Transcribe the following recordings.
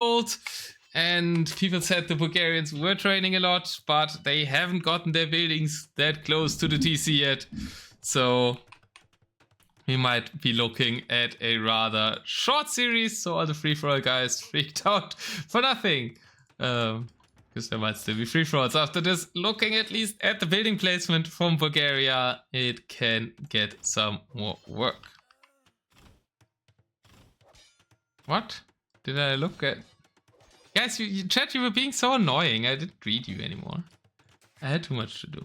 Thunderbolt. And people said the Bulgarians were training a lot, but they haven't gotten their buildings that close to the TC yet. So we might be looking at a rather short series. So all the free-for-all guys freaked out for nothing. Because there might still be free-for-alls after this. Looking at least at the building placement from Bulgaria, it can get some more work. What? Did I look at... Guys, chat, you were being so annoying. I didn't read you anymore. I had too much to do.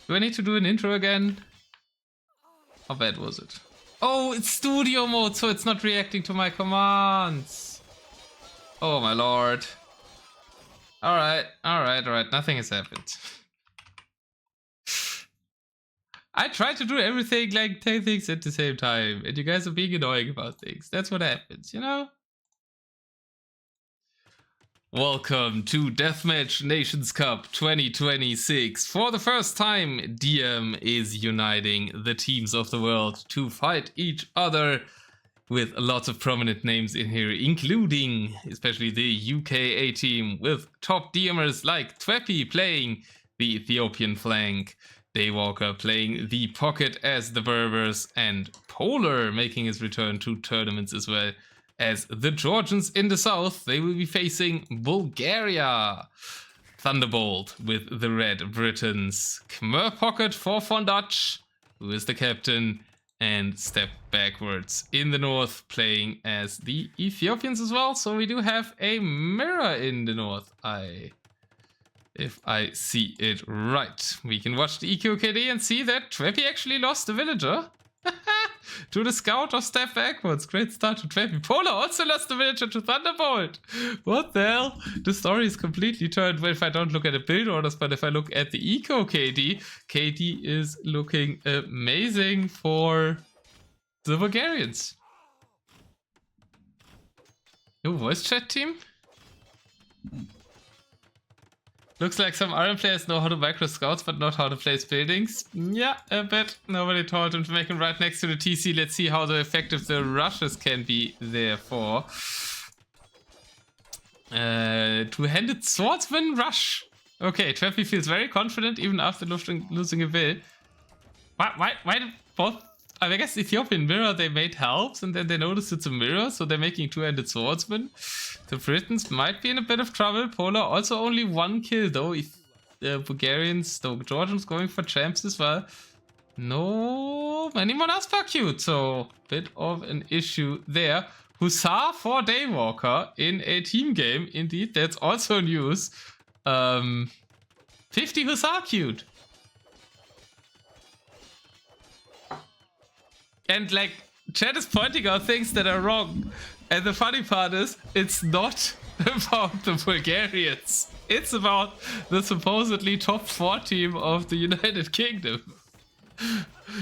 Do I need to do an intro again? How bad was it? Oh, it's studio mode, so it's not reacting to my commands. Oh my lord. Alright. Nothing has happened. I try to do everything, like 10 things at the same time, and you guys are being annoying about things. That's what happens, you know? Welcome to Deathmatch Nations Cup 2026. For the first time, DM is uniting the teams of the world to fight each other, with lots of prominent names in here, including especially the UK A team, with top DMers like Twepy playing the Ethiopian flank, Daywalker playing the pocket as the Berbers, and Polar making his return to tournaments as well as the Georgians in the south. They will be facing Bulgaria. Thunderbolt with the Red Britons, Khmer Pocket for VoNDutcH, who is the captain, and TepBackWards in the north playing as the Ethiopians as well. So we do have a mirror in the north, if I see it right. We can watch the EQKD and see that Twepy actually lost a villager to the scout of TepBackWards. Great start to Twepy. Polar also lost the villager to Thunderbolt. What the hell? The story is completely turned. Well, if I don't look at the build orders, but if I look at the Eco KD, KD is looking amazing for the Bulgarians. New voice chat team? Looks like some Iron players know how to micro scouts, but not how to place buildings. Yeah, I bet nobody told them to make them right next to the TC. Let's see how effective the rushes can be therefore. Two-handed swordsman rush. Okay, Twepy feels very confident even after losing a bill. Why did both... I guess Ethiopian mirror, they made helps and then they noticed it's a mirror, so they're making two-handed swordsman. The Britons might be in a bit of trouble. Polar also only one kill though. If the Bulgarians, the Georgians going for champs as well. No, many more cute, so bit of an issue there. Hussar for Daywalker in a team game, indeed, that's also news. 50 Hussar cute. And like, chat is pointing out things that are wrong. And the funny part is, it's not about the Bulgarians. It's about the supposedly top 4 team of the United Kingdom.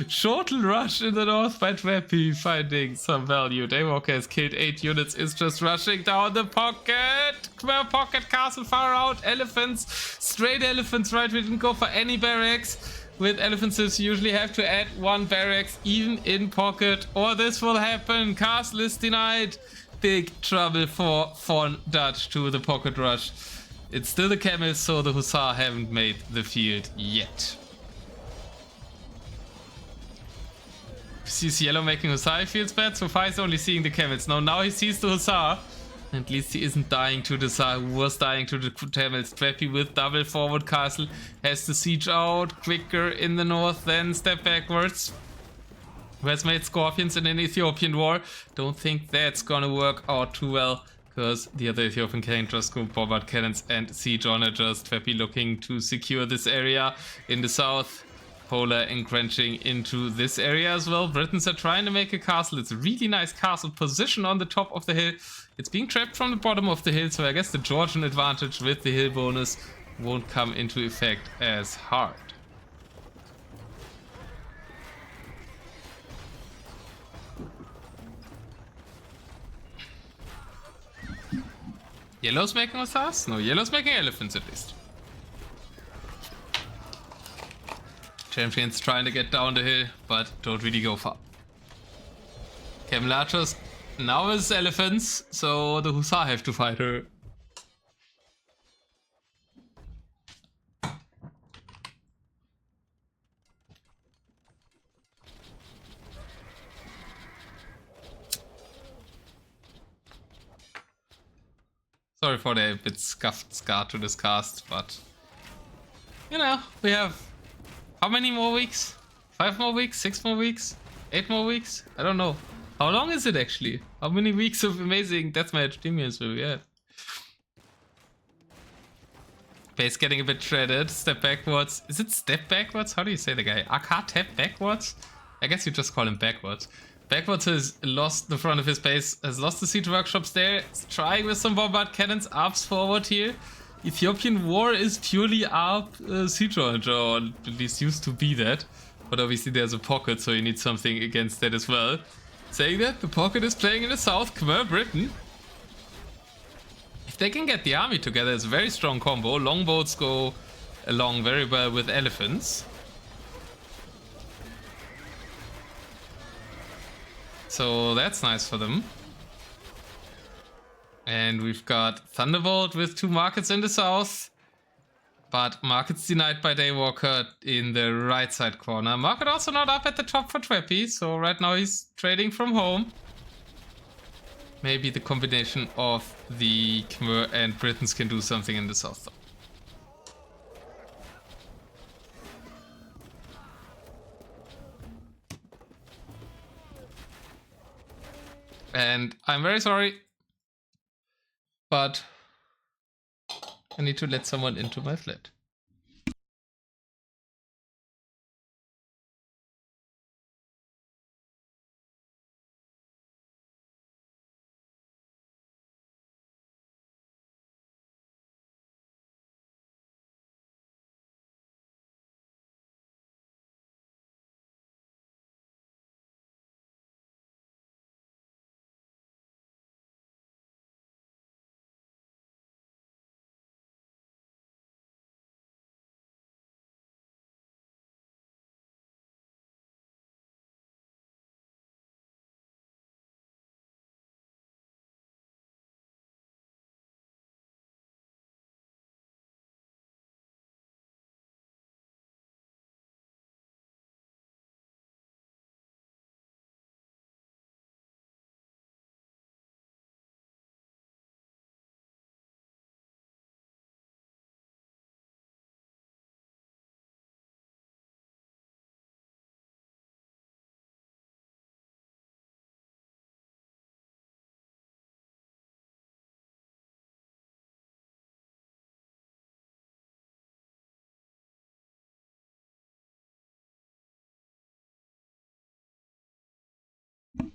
Shortle rush in the north by Twepy, finding some value. Daywalker has killed 8 units, is just rushing down the pocket. Khmer pocket castle far out. Elephants, straight elephants, right? We didn't go for any barracks. With elephants, you usually have to add 1 barracks, even in pocket, or this will happen. Castle is denied. Big trouble for VoNDutcH to the pocket rush. It's still the camels, so the Hussar haven't made the field yet. Sees yellow making Hussar, he feels bad. So far he's only seeing the camels. Now he sees the Hussar. At least he isn't dying to the Hussar, who was dying to the camels. Twepy with double forward castle has the siege out quicker in the north than TepBackWards, who has made scorpions in an Ethiopian war. Don't think that's gonna work out too well, because the other Ethiopian can just go bombard cannons and siege on it. Just Twepy looking to secure this area in the south. Polar encroaching into this area as well. Britons are trying to make a castle. It's a really nice castle position on the top of the hill. It's being trapped from the bottom of the hill, so I guess the Georgian advantage with the hill bonus won't come into effect as hard. Yellow's making Hussars? No, Yellow's making elephants at least. Champions trying to get down the hill, but don't really go far. Camel Archers Now it's elephants, so the Hussar have to fight her. Sorry for the bit scuffed start to this cast, but you know, we have how many more weeks? 5 more weeks? 6 more weeks? 8 more weeks? I don't know. How long is it actually? How many weeks of amazing deathmatch premiums will we have? Base getting a bit shredded. Step backwards. Is it step backwards? How do you say the guy? AK tap backwards? I guess you just call him backwards. Backwards has lost the front of his base, has lost the siege workshops there. It's trying with some bombard cannons, arps forward here. Ethiopian war is purely ARP siege launcher, or at least used to be that. But obviously there's a pocket, so you need something against that as well. Saying that, the pocket is playing in the south, Khmer Britain. If they can get the army together, it's a very strong combo. Longboats go along very well with elephants. So that's nice for them. And we've got Thunderbolt with 2 markets in the south. But markets denied by Daywalker in the right side corner. Market also not up at the top for Twepy, so right now he's trading from home. Maybe the combination of the Khmer and Britons can do something in the south though. And I'm very sorry, but I need to let someone into my flat.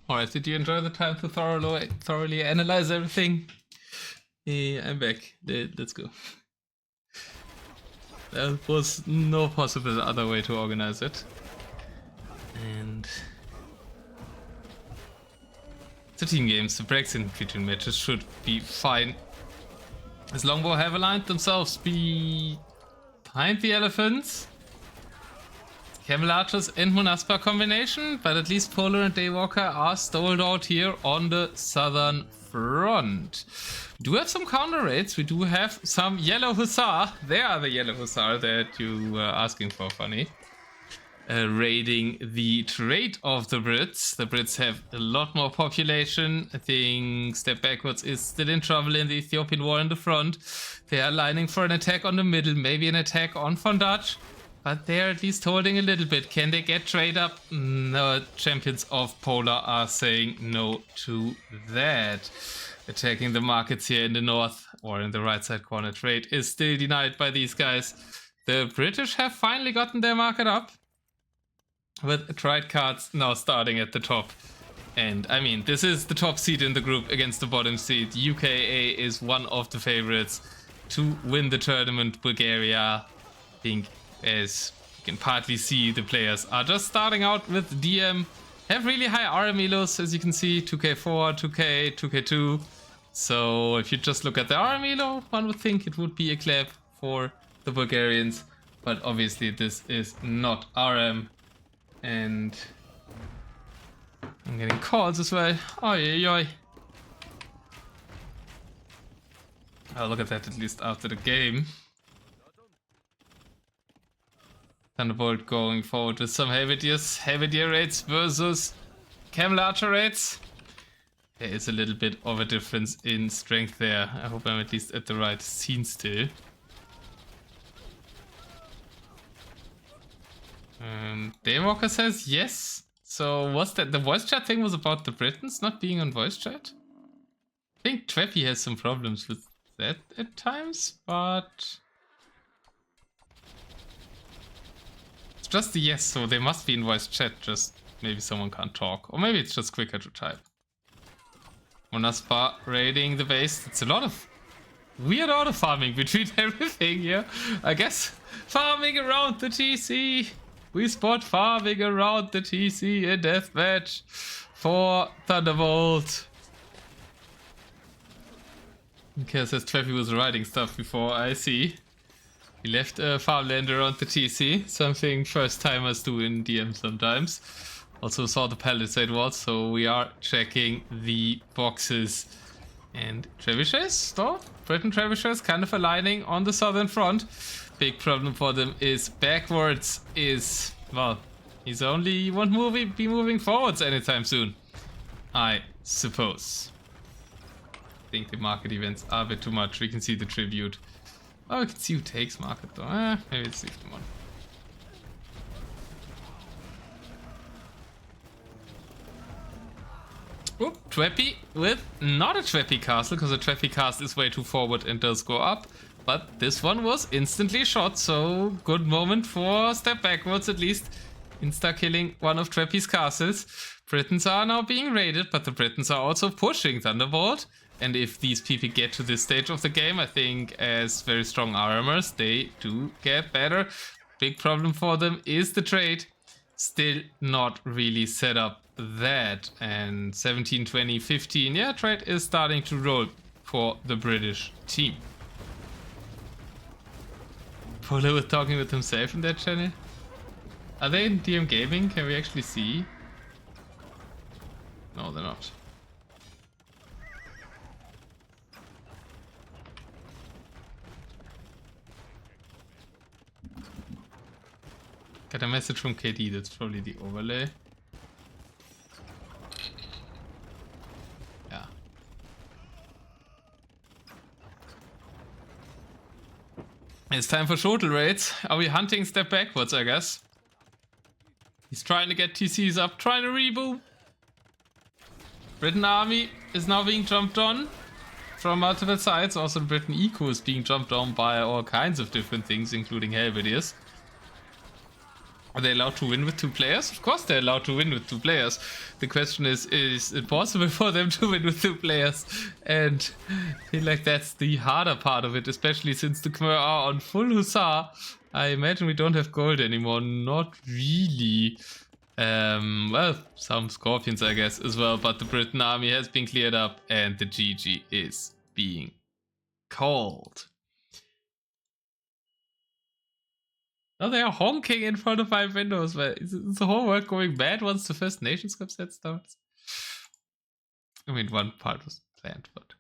Alright, did you enjoy the time to thoroughly analyze everything? Yeah, I'm back. Let's go. There was no possible other way to organize it. And it's a team game, so breaks in between matches should be fine. As Longbow have aligned themselves behind the elephants. Camel Archers and Monaspa combination, but at least Polar and Daywalker are stalled out here on the southern front. We do have some counter raids. We do have some Yellow Hussar. They are the Yellow Hussar that you were asking for, Funny. Raiding the trade of the Brits. The Brits have a lot more population. I think Step Backwards is still in trouble in the Ethiopian war in the front. They are lining for an attack on the middle, maybe an attack on VoNDutcH. But they're at least holding a little bit. Can they get trade up? No, champions of Polar are saying no to that. Attacking the markets here in the north or in the right side corner. Trade is still denied by these guys. The British have finally gotten their market up, with trade cards now starting at the top. And I mean, this is the top seed in the group against the bottom seed. UKA is one of the favorites to win the tournament. Bulgaria, I think, as you can partly see, the players are just starting out with DM, have really high RM elos, as you can see, 2k4, 2k, 2k2. So if you just look at the RM elo, one would think it would be a clap for the Bulgarians, but obviously this is not RM, and I'm getting calls as well. Oi, oi, oi. I'll look at that at least after the game. Thunderbolt going forward with some Halberdier raids versus Camel Archer raids. There is a little bit of a difference in strength there. I hope I'm at least at the right scene still. Daywalker says yes. So was that the voice chat thing was about the Britons not being on voice chat? I think Twepy has some problems with that at times, but it's just a yes, so they must be in voice chat, just maybe someone can't talk. Or maybe it's just quicker to type. Monaspa raiding the base. It's a lot of weird auto farming between everything here. I guess farming around the TC. We spot farming around the TC in Deathmatch for Thunderbolt. Okay, says Twepy was writing stuff before, I see. He left a farmland around the TC, something first timers do in DM sometimes. Also saw the palisade walls, so we are checking the boxes. And trebuchets, though? Britain trebuchets kind of aligning on the southern front. Big problem for them is TepBackWards is, well, he won't be moving forwards anytime soon, I suppose. I think the market events are a bit too much. We can see the tribute. Oh, we can see who takes market though. Maybe it's leave them on. Oop, Twepy with not a Twepy castle, because a Twepy castle is way too forward and does go up. But this one was instantly shot, so good moment for TepBackWards at least. Insta-killing one of Twepy's castles. Britons are now being raided, but the Britons are also pushing Thunderbolt. And if these people get to this stage of the game, I think as very strong armors, they do get better. Big problem for them is the trade. Still not really set up that. And 17, 20, 15, yeah, trade is starting to roll for the British team. Polo was talking with himself in that channel. Are they in DM Gaming? Can we actually see? No, they're not. Got a message from KD, that's probably the overlay. Yeah. It's time for shuttle raids. Are we hunting TepBackWards, I guess? He's trying to get TCs up, trying to reboot. Britain army is now being jumped on from multiple sides. Also, the Britain eco is being jumped on by all kinds of different things, including Halberdiers. Are they allowed to win with two players? Of course they're allowed to win with two players. The question is it possible for them to win with two players? And I feel like that's the harder part of it, especially since the Khmer are on full Hussar. I imagine we don't have gold anymore. Not really. Well, some Scorpions, I guess, as well. But the Britain army has been cleared up and the GG is being called. Oh, they are honking in front of my windows. But is the whole world going bad once the first Nations Cup set starts? I mean, one part was planned, but...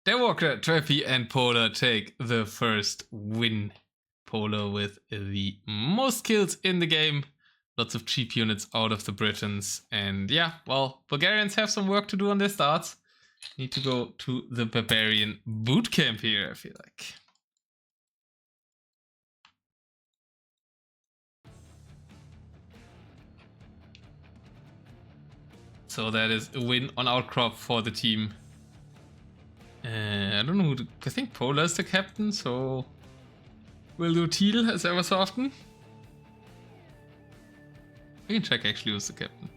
Daywalker, Twepy, and Polar take the first win. Polar with the most kills in the game. Lots of cheap units out of the Britons. And yeah, well, Bulgarians have some work to do on their starts. Need to go to the Barbarian bootcamp here, I feel like. So that is a win on outcrop for the team. I don't know who I think Polar is the captain, so we'll do Teal as ever so often. We can check actually who's the captain.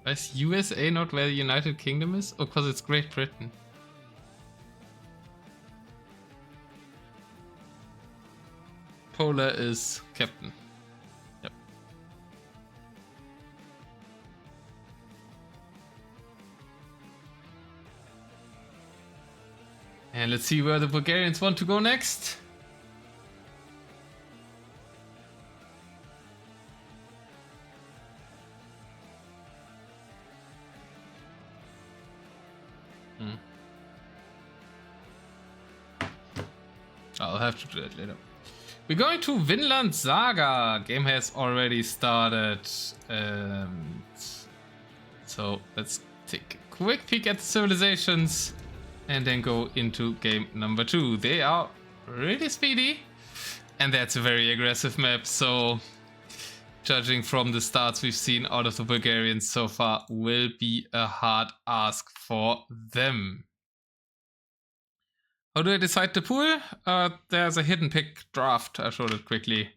Is USA not where the United Kingdom is? Oh, because it's Great Britain. Polar is captain. Yep. And let's see where the Bulgarians want to go next. I'll have to do that later. We're going to Vinland Saga. Game has already started. So let's take a quick peek at the civilizations and then go into game number 2. They are really speedy and that's a very aggressive map. So judging from the starts we've seen out of the Bulgarians so far, will be a hard ask for them. How do I decide the pool? There's a hidden pick draft. I showed it quickly.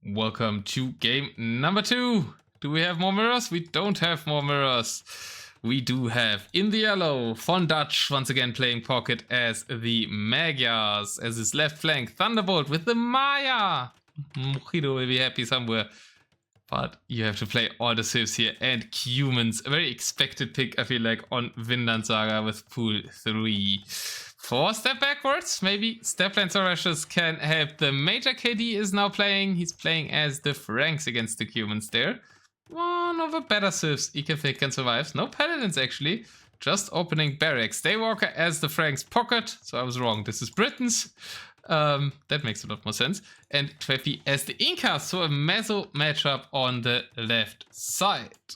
Welcome to game number 2. Do we have more mirrors? We don't have more mirrors. We do have, in the yellow, VoNDutcH once again playing pocket as the Magyars. As his left flank, Thunderbolt with the Maya. Mojito will be happy somewhere. But you have to play all the civs here and humans. A very expected pick, I feel like, on Vinland Saga with pool 3. 4 step backwards. Maybe step lancer rushes can help. The Major KD is now playing. He's playing as the Franks against the humans there. One of the better civs can survive. No paladins actually. Just opening barracks. Daywalker as the Franks pocket. So I was wrong. This is Britons. That makes a lot more sense. And Twepy as the Incas, so a meso matchup on the left side.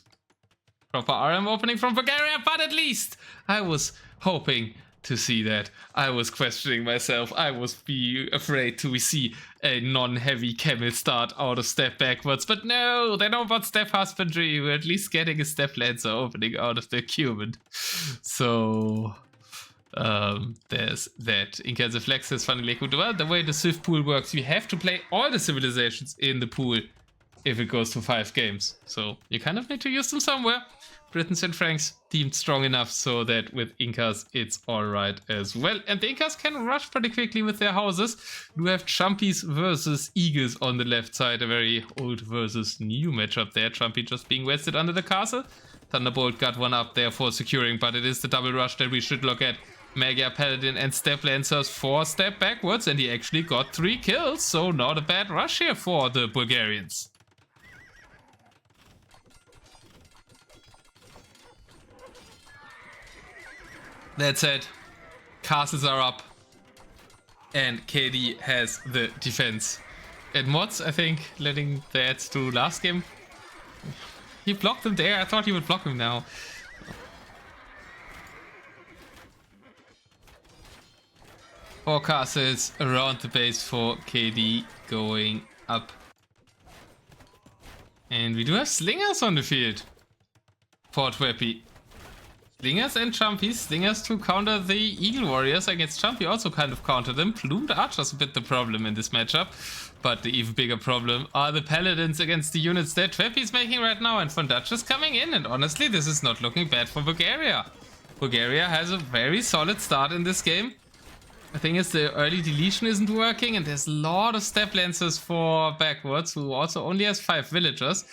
Proper RM opening from Bulgaria, but at least I was hoping to see that. I was questioning myself. I was afraid to see a non-heavy camel start out of step backwards. But no, they know about step husbandry. We're at least getting a step lancer opening out of the Cuban. So there's that. Incas Flexes, funnily could. Well, the way the civ pool works, you have to play all the civilizations in the pool if it goes to 5 games. So you kind of need to use them somewhere. Britons and Franks deemed strong enough so that with Incas it's alright as well. And the Incas can rush pretty quickly with their houses. You have Chumpies versus Eagles on the left side. A very old versus new matchup there. Chumpy just being wasted under the castle. Thunderbolt got one up there for securing, but it is the double rush that we should look at. Magyar Paladin and Step Lancers 4 step backwards, and he actually got 3 kills, so not a bad rush here for the Bulgarians. That said, castles are up, and KD has the defense. And Mods, I think, letting the ads through last game. He blocked him there, I thought he would block him now. Four castles around the base for KD going up. And we do have slingers on the field for Twepy. Slingers and Chumpies. Slingers to counter the Eagle Warriors. Against Chumpy also kind of counter them. Plumed Archers a bit the problem in this matchup. But the even bigger problem are the Paladins against the units that Twepy is making right now. And VoNDutcH is coming in. And honestly, this is not looking bad for Bulgaria. Bulgaria has a very solid start in this game. The thing is, the early deletion isn't working, and there's a lot of step lancers for backwards, who also only has 5 villagers.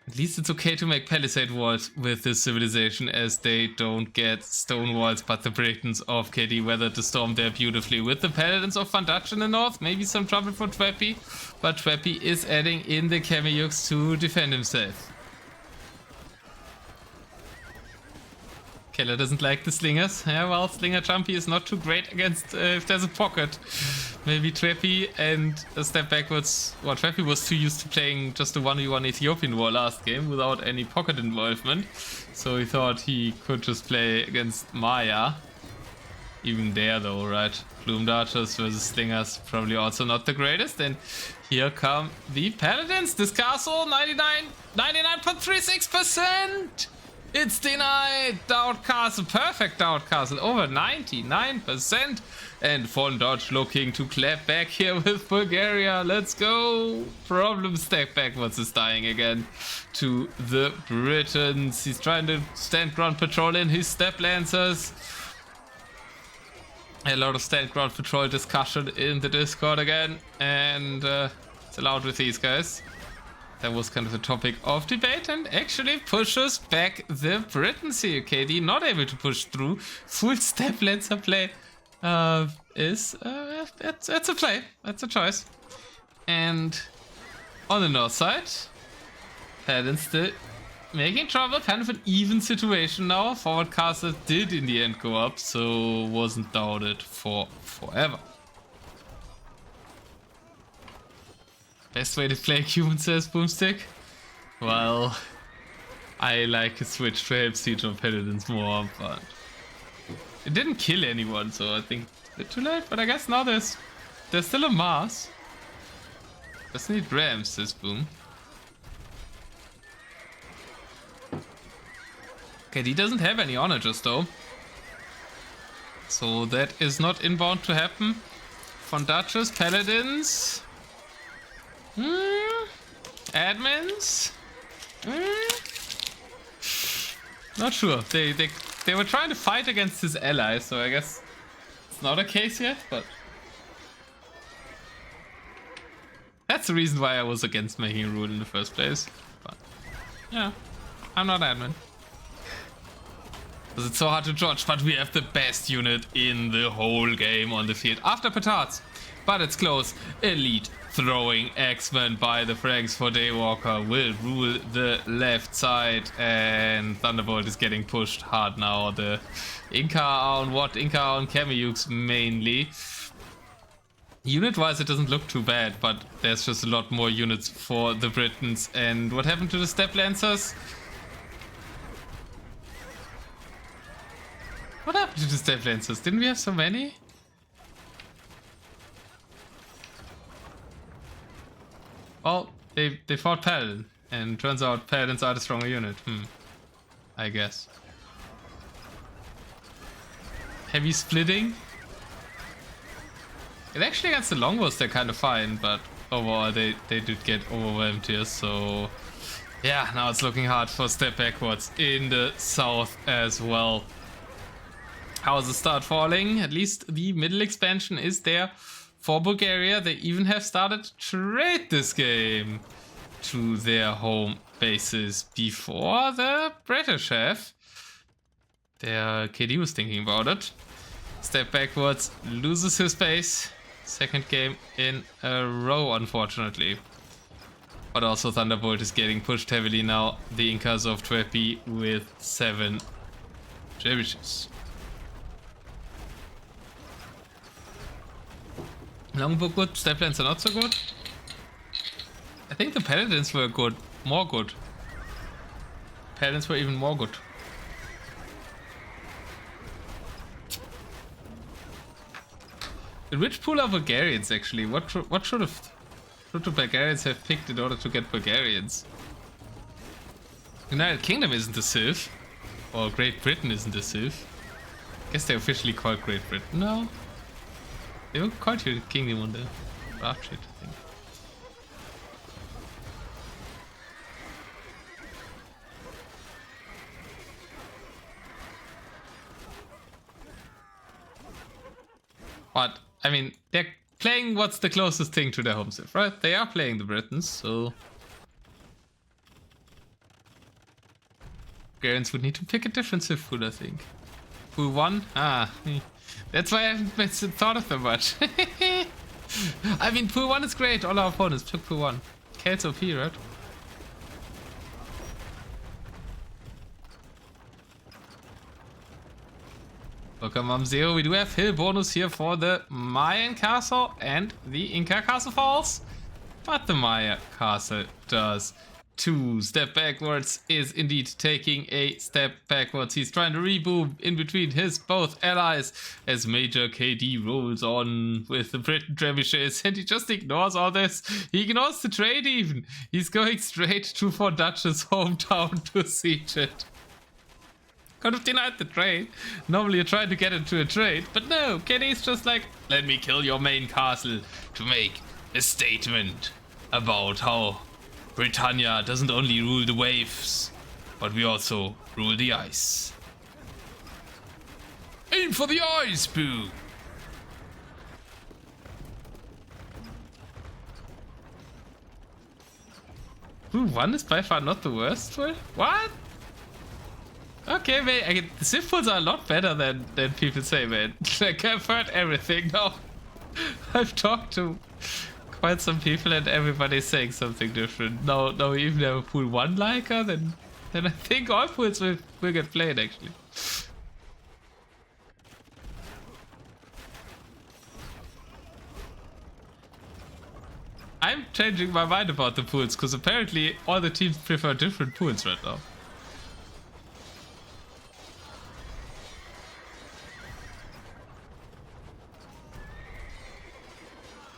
At least it's okay to make palisade walls with this civilization, as they don't get stone walls, but the Britons of KD weathered the storm there beautifully. With the Paladins of VoNDutcH in the north, maybe some trouble for Twepy, but Twepy is adding in the Kameyuks to defend himself. Keller doesn't like the slingers. Yeah, well, Slinger Chumpy is not too great against if there's a pocket. Maybe Twepy and a step backwards. Well, Twepy was too used to playing just a 1v1 Ethiopian war last game without any pocket involvement. So he thought he could just play against Maya. Even there though, right? Plumed Archers versus Slingers, probably also not the greatest. And here come the Paladins. This castle, 99.36%! It's denied! Doubt Castle, perfect Doubt Castle, over 99%. And VoNDutcH looking to clap back here with Bulgaria. Let's go! Problem step backwards is dying again to the Britons. He's trying to stand ground patrol in his step lancers. A lot of stand ground patrol discussion in the Discord again. And it's allowed with these guys. That was kind of a topic of debate and actually pushes back the Britons here. KD not able to push through. Full step lancer play it's a play. That's a choice. And on the north side, Paladins still making trouble, kind of an even situation now. Forward castle did in the end go up, so wasn't doubted for forever. Best way to play human, says Boomstick. Well, I like a switch to help Siege of Paladins more, but it didn't kill anyone, so I think it's a bit too late. But I guess now there's still a Mars. Doesn't need Rams, says Boom. Okay, he doesn't have any onagers though. So that is not inbound to happen. VoNDutcH, Paladins. Admins. Not sure. They were trying to fight against his allies, so I guess it's not a case yet, but that's the reason why I was against making a rule in the first place. But yeah, I'm not admin. Because it's so hard to judge, but we have the best unit in the whole game on the field after petards. But it's close. Elite throwing X-Men by the Franks for Daywalker will rule the left side, and Thunderbolt is getting pushed hard now. The Inca are on what? Inca are on Kamiyuks mainly. Unit-wise, it doesn't look too bad, but there's just a lot more units for the Britons. And what happened to the Step Lancers? What happened to the Step Lancers? Didn't we have so many? Well, they fought Paladin, and turns out Paladins are the stronger unit. I guess. Heavy splitting. And actually against the longbows they're kind of fine, but overall they did get overwhelmed here, so yeah, now it's looking hard for TepBackWards in the south as well. How's the start falling? At least the middle expansion is there for Bulgaria. They even have started to trade this game to their home bases before the British have. Their KD was thinking about it. TepBackWards loses his base. Second game in a row, unfortunately. But also Thunderbolt is getting pushed heavily now. The Incas of Twepy with 7 Trebuchets. Longbow good, Steplands are not so good. I think the Paladins were good, more good. Paladins were even more good. The rich pool of Bulgarians, actually. What should the Bulgarians have picked in order to get Bulgarians? United Kingdom isn't a civ, or Great Britain isn't a civ. I guess they're officially called Great Britain now. They were called United Kingdom on the draft sheet, I think. But I mean, they're playing what's the closest thing to their home civ, right? They are playing the Britons, so Bulgarians would need to pick a different civ pool, I think. Pool 1? That's why I haven't thought of them much. I mean, pool 1 is great. All our opponents took pool 1. Kel's OP, right? Welcome, Mamzeo. We do have hill bonus here for the Mayan castle and the Inca castle falls. But the Maya castle does too. TepBackWards is indeed taking a step backwards. He's trying to reboot in between his both allies as Major KD rolls on with the Britain trebuchets, and he just ignores all this. He ignores the trade even. He's going straight to VoNDutch's hometown to siege it. Could have denied the trade. Normally you try to get into a trade, but no, KD's just like, let me kill your main castle to make a statement about how Britannia doesn't only rule the waves, but we also rule the ice. Aim for the ice, boo! Pool 1 is by far not the worst for it? What? Okay, man, the civ pools are a lot better than people say, man. Like, I've heard everything now. I've talked to quite some people and everybody's saying something different. Now we even have a pool 1 liker, then then I think all pools will get played actually. I'm changing my mind about the pools because apparently all the teams prefer different pools right now.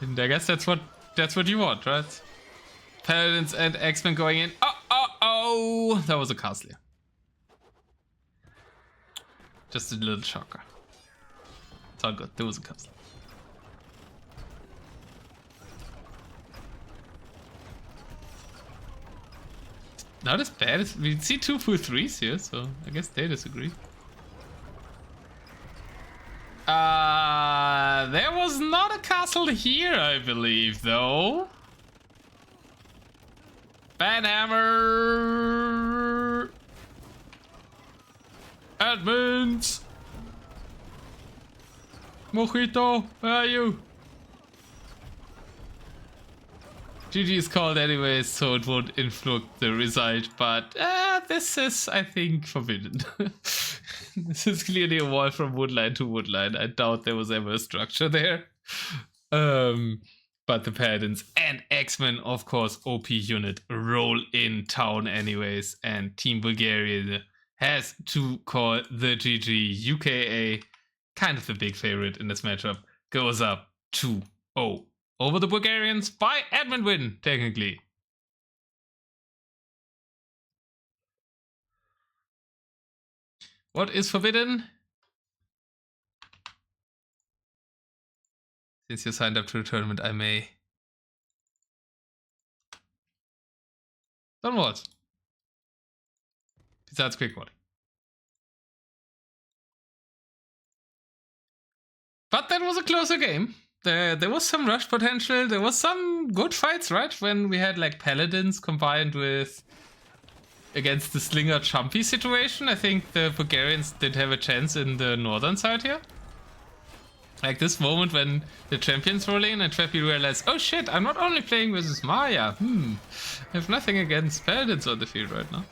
And I guess that's what you want, right? Paladins and X-Men going in. Oh! That was a castle. Just a little shocker. It's all good. There was a castle. Not as bad as we see 2 full 3s here, so I guess they disagree. There was not a castle here, I believe, though. Banhammer! Admins! Mojito, where are you? GG is called anyways, so it won't influence the result, but this is, I think, forbidden. This is clearly a wall from woodline to woodline. I doubt there was ever a structure there. But the Paladins and X-Men, of course, OP unit, roll in town anyways, and Team Bulgaria has to call the GG. UKA, kind of the big favorite in this matchup, goes up 2-0 over the Bulgarians by admin win, technically. What is forbidden? Since you signed up to the tournament, I may. Don't what? Besides quick one. But that was a closer game. There was some rush potential. There was some good fights, right? When we had like Paladins combined with against the Slinger Chumpy situation. I think the Bulgarians did have a chance in the northern side here. Like this moment when the champions roll in and Twepy realized, oh shit, I'm not only playing versus Maya. I have nothing against Paladins on the field right now.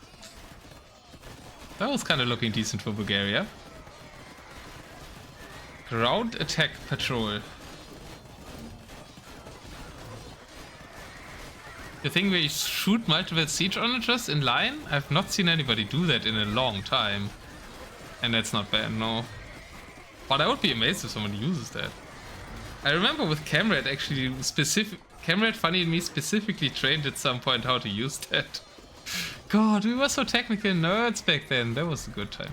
That was kind of looking decent for Bulgaria. Ground attack patrol. The thing where you shoot multiple siege onagers in line? I've not seen anybody do that in a long time. And that's not bad, no. But I would be amazed if someone uses that. I remember with Camrad actually Camrad Funny and me specifically trained at some point how to use that. God, we were so technical nerds back then. That was a good time.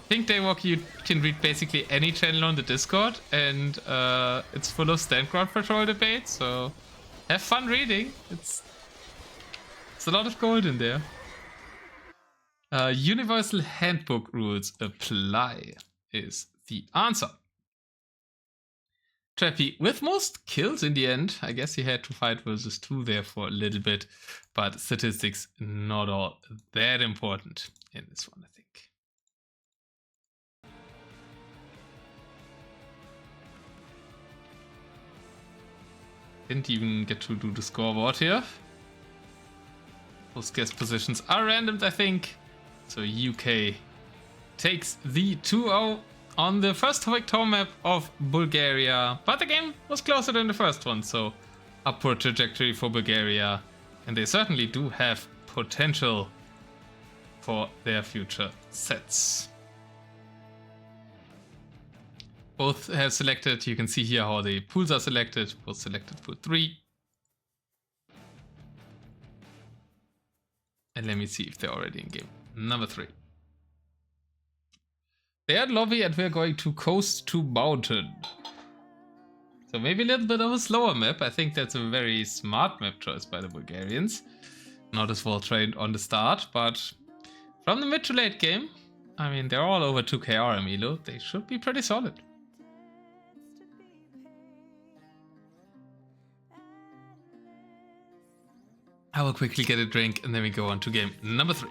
I think Daywalker, you can read basically any channel on the Discord, and it's full of stand ground patrol debates, so have fun reading. It's a lot of gold in there. Universal handbook rules apply is the answer. Twepy with most kills in the end. I guess he had to fight versus 2 there for a little bit, but statistics not all that important in this one, I think. Didn't even get to do the scoreboard here. Those guest positions are randomed, I think. So UK takes the 2-0 on the first victor map of Bulgaria. But the game was closer than the first one, so upward trajectory for Bulgaria. And they certainly do have potential for their future sets. Both have selected, you can see here how the pools are selected. Both selected pool 3. And let me see if they're already in game. Number 3. They're at lobby and we're going to coast to mountain. So maybe a little bit of a slower map. I think that's a very smart map choice by the Bulgarians. Not as well trained on the start, but from the mid to late game, I mean, they're all over 2KR Emilo. They should be pretty solid. I will quickly get a drink and then we go on to game number 3.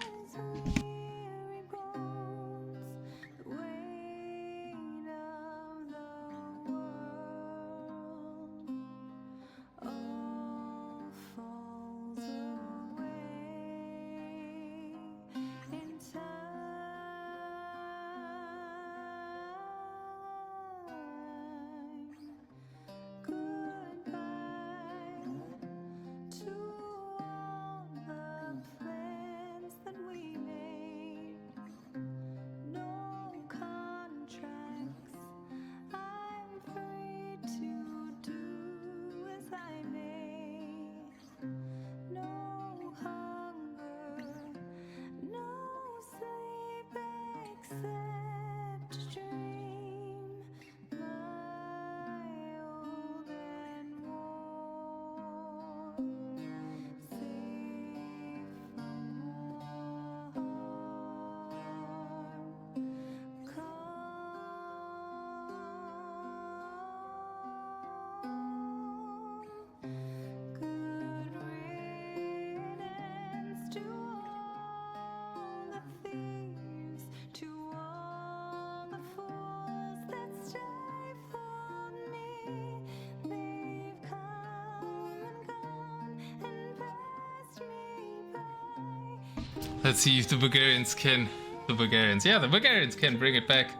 Let's see if the Bulgarians can... The Bulgarians can bring it back.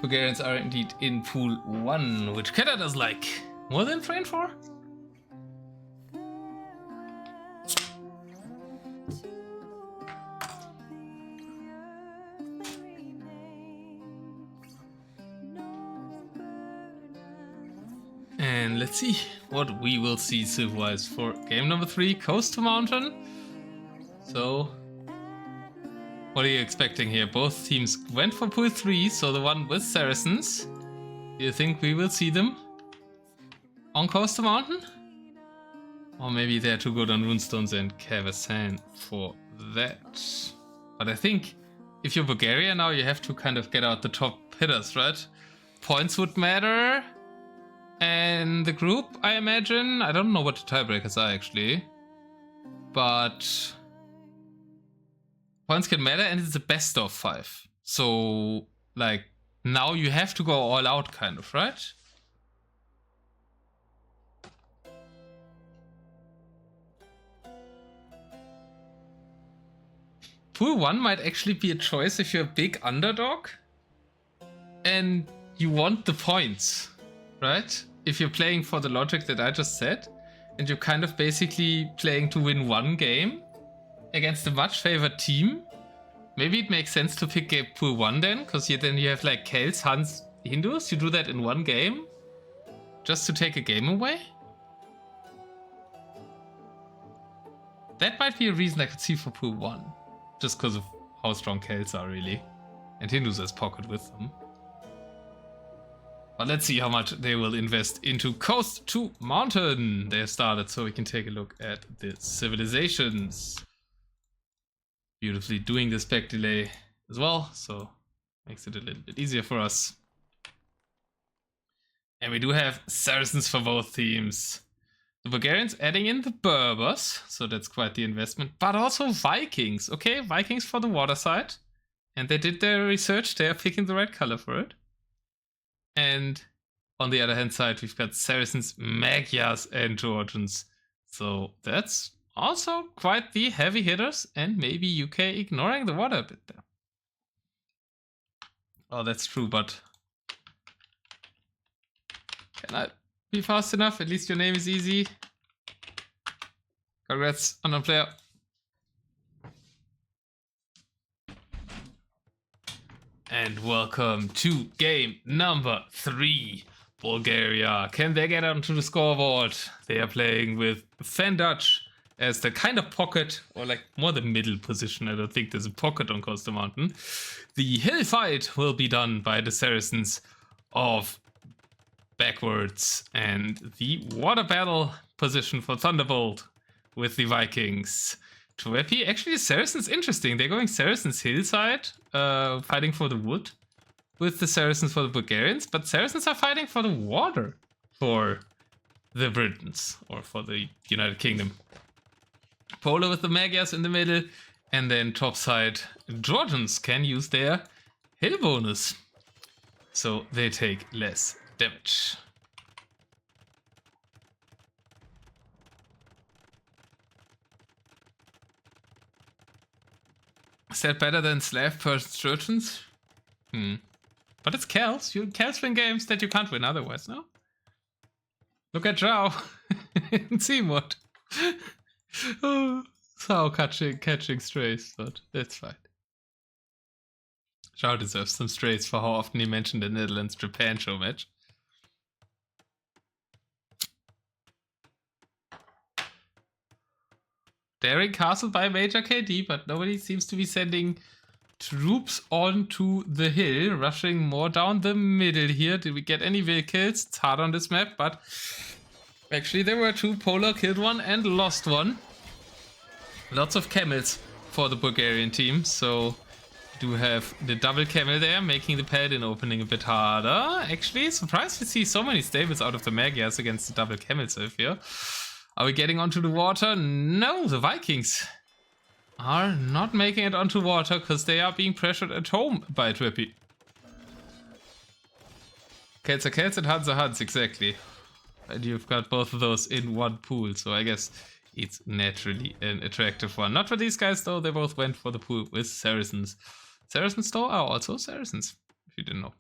Bulgarians are indeed in Pool 1, which Canada's like. More than 3 and 4? And let's see what we will see civ-wise for game number 3, Coast to Mountain. So, what are you expecting here? Both teams went for Pool 3, so the one with Saracens. Do you think we will see them on Coast to Mountain? Or maybe they're too good on Runestones and Cavasan for that. But I think if you're Bulgaria now, you have to kind of get out the top hitters, right? Points would matter. And the group, I imagine. I don't know what the tiebreakers are actually. But points can matter and it's a best of 5. So, like, now you have to go all out kind of, right? Pool 1 might actually be a choice if you're a big underdog and you want the points, right? If you're playing for the logic that I just said, and you're kind of basically playing to win one game against a much favored team, maybe it makes sense to pick a Pool 1 then, because then you have like Celts, Huns, Hindus, you do that in one game, just to take a game away? That might be a reason I could see for Pool 1. Just because of how strong Celts are, really. And Hindus as pocket with them. But let's see how much they will invest into Coast to Mountain. They have started, so we can take a look at the civilizations. Beautifully doing the spec delay as well, so makes it a little bit easier for us. And we do have Saracens for both teams. The Bulgarians adding in the Berbers, so that's quite the investment. But also Vikings, okay? Vikings for the water side. And they did their research, they are picking the right color for it. And on the other hand side, we've got Saracens, Magyars, and Georgians. So that's also quite the heavy hitters, and maybe UK ignoring the water a bit there. Oh, that's true, but can I be fast enough? At least your name is easy. Congrats, unknown player. And welcome to game number 3. Bulgaria. Can they get onto the scoreboard? They are playing with VoNDutcH as the kind of pocket, or like more the middle position. I don't think there's a pocket on Coast to Mountain. The hill fight will be done by the Saracens of TepBackWards, and the water battle position for Thunderbolt with the Vikings. Twepy, actually Saracens interesting. They're going Saracens hillside, fighting for the wood with the Saracens for the Bulgarians, but Saracens are fighting for the water for the Britons, or for the United Kingdom. Polo with the Magyars in the middle, and then topside Georgians can use their hill bonus, so they take less damage. Is that better than Slav versus Georgians? But it's Celts. Celts win games that you can't win otherwise, no? Look at Zhao and Seamod. Oh, so catching strays, but that's fine. Zhao deserves some strays for how often he mentioned the Netherlands-Japan show match. Daring castle by Major KD, but nobody seems to be sending troops onto the hill, rushing more down the middle here. Did we get any will kills? It's hard on this map, but actually there were 2. Polar killed one and lost one. Lots of camels for the Bulgarian team, so we do have the double camel there, making the paladin opening a bit harder. Actually, surprised to see so many stables out of the Magyars against the double camels here. Are we getting onto the water? No, the Vikings are not making it onto water because they are being pressured at home by Twepy. Celts are Celts and Huns are Huns, exactly. And you've got both of those in one pool, so I guess it's naturally an attractive one. Not for these guys though, they both went for the pool with Saracens. Saracens though are also Saracens, if you didn't know.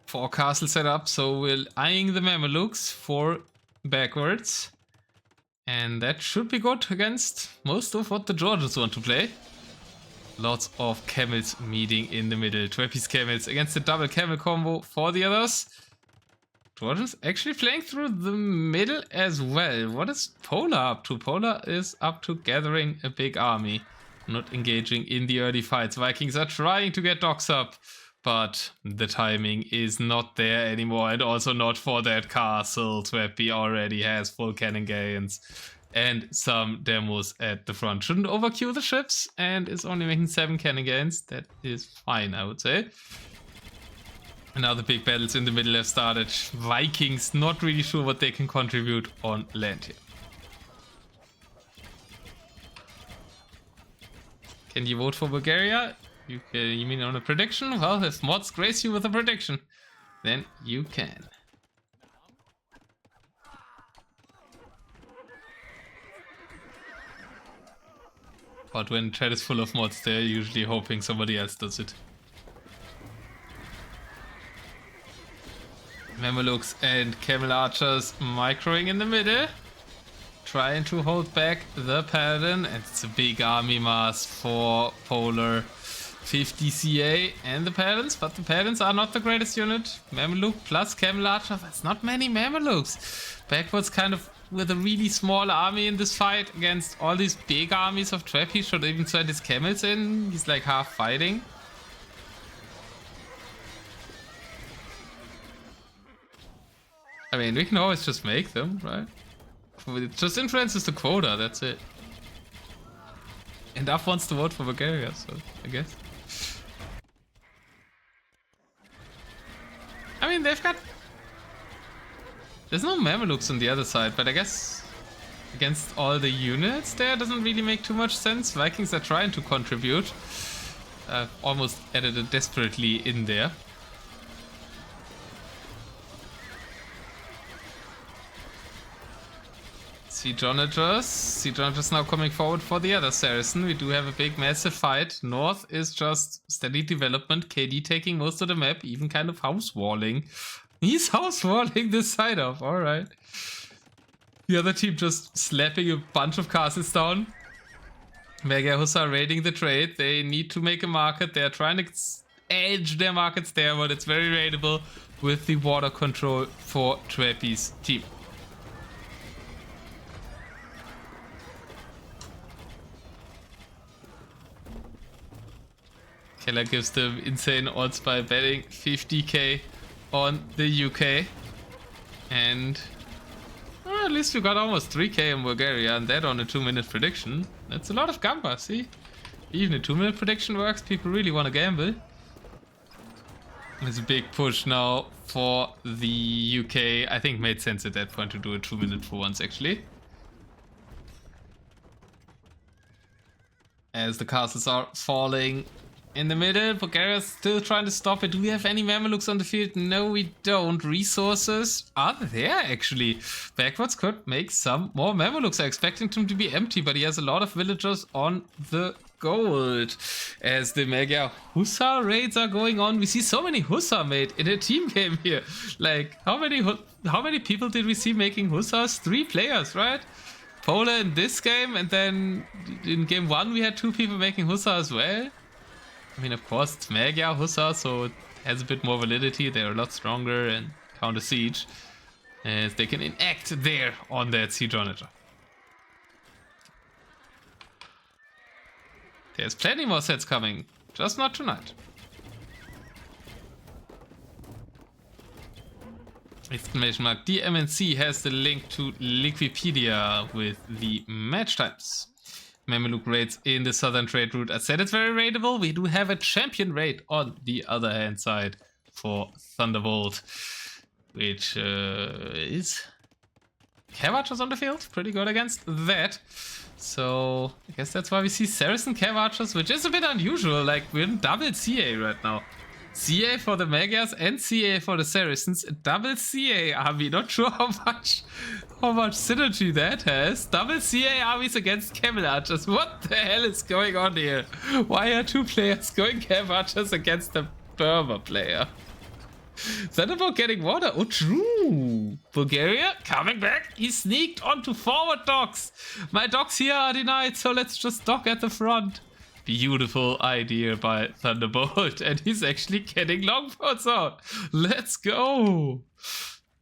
4 castles set up, so we're eyeing the Mamelukes for backwards. And that should be good against most of what the Georgians want to play. Lots of camels meeting in the middle. Twepy's camels against the double camel combo for the others. Georgians actually playing through the middle as well. What is Polar up to? Polar is up to gathering a big army. Not engaging in the early fights. Vikings are trying to get docks up. But the timing is not there anymore, and also not for that castle. Twepy already has full cannon gains and some demos at the front. Shouldn't overqueue the ships and is only making 7 cannon gains. That is fine, I would say. And now the big battles in the middle have started. Vikings not really sure what they can contribute on land here. Can you vote for Bulgaria? You mean on a prediction? Well, if mods grace you with a prediction, then you can. But when chat is full of mods, they're usually hoping somebody else does it. Mamelukes and Camel Archers microing in the middle. Trying to hold back the Paladin. And it's a big army mass for Polar. 50 CA and the Paladins, but the Paladins are not the greatest unit. Mameluke plus Camel Archer, that's not many Mamelukes. Backwards kind of with a really small army in this fight against all these big armies of Twepy. Should even send his camels in. He's like half fighting. I mean, we can always just make them, right? It just influences the quota, that's it. And Duff wants to vote for Bulgaria, so I guess. I mean, they've got... There's no Mamelukes on the other side, but I guess against all the units there doesn't really make too much sense. Vikings are trying to contribute. Almost added it desperately in there. Siege Onagers now coming forward for the other Saracen. We do have a big massive fight. North is just steady development. KD taking most of the map, even kind of house walling. He's house walling this side off, alright. The other team just slapping a bunch of castles down. Mega Hussar raiding the trade. They need to make a market. They're trying to edge their markets there, but it's very raidable with the water control for Twepy's team. Keller gives them insane odds by betting 50k on the UK. And at least we got almost 3k in Bulgaria, and that on a 2-minute prediction. That's a lot of gamba, see? Even a 2-minute prediction works, people really want to gamble. There's a big push now for the UK. I think made sense at that point to do a 2-minute for once, actually. As the castles are falling in the middle, Bulgaria's still trying to stop it. Do we have any Mamelukes on the field? No, we don't. Resources are there, actually. Backwards could make some more Mamelukes. I expected him to be empty, but he has a lot of villagers on the gold. As the Mega Hussar raids are going on, we see so many Hussar made in a team game here. Like, how many people did we see making Hussars? 3 players, right? Polar in this game, and then in game 1 we had 2 people making Hussar as well. I mean, of course, it's Mega Hussar, so it has a bit more validity. They're a lot stronger and counter siege, as they can enact there on that Siege Onager. There's plenty more sets coming, just not tonight. Exclamation mark. DMNC has the link to Liquipedia with the match times. Mameluke raids in the southern trade route. I said it's very raidable. We do have a champion raid on the other hand side for Thunderbolt, which is Cav Archers on the field. Pretty good against that. So I guess that's why we see Saracen Cav Archers, which is a bit unusual. Like, we're in double CA right now. CA for the Megas and CA for the Saracens. A double CA army. Not sure how how much synergy that has. Double CA armies against camel archers. What the hell is going on here? Why are two players going camel archers against a Burma player? Thunderbolt getting water. Oh, true. Bulgaria coming back. He sneaked onto forward docks. My docks here are denied, so let's just dock at the front. Beautiful idea by Thunderbolt. And he's actually getting longboats out. Let's go.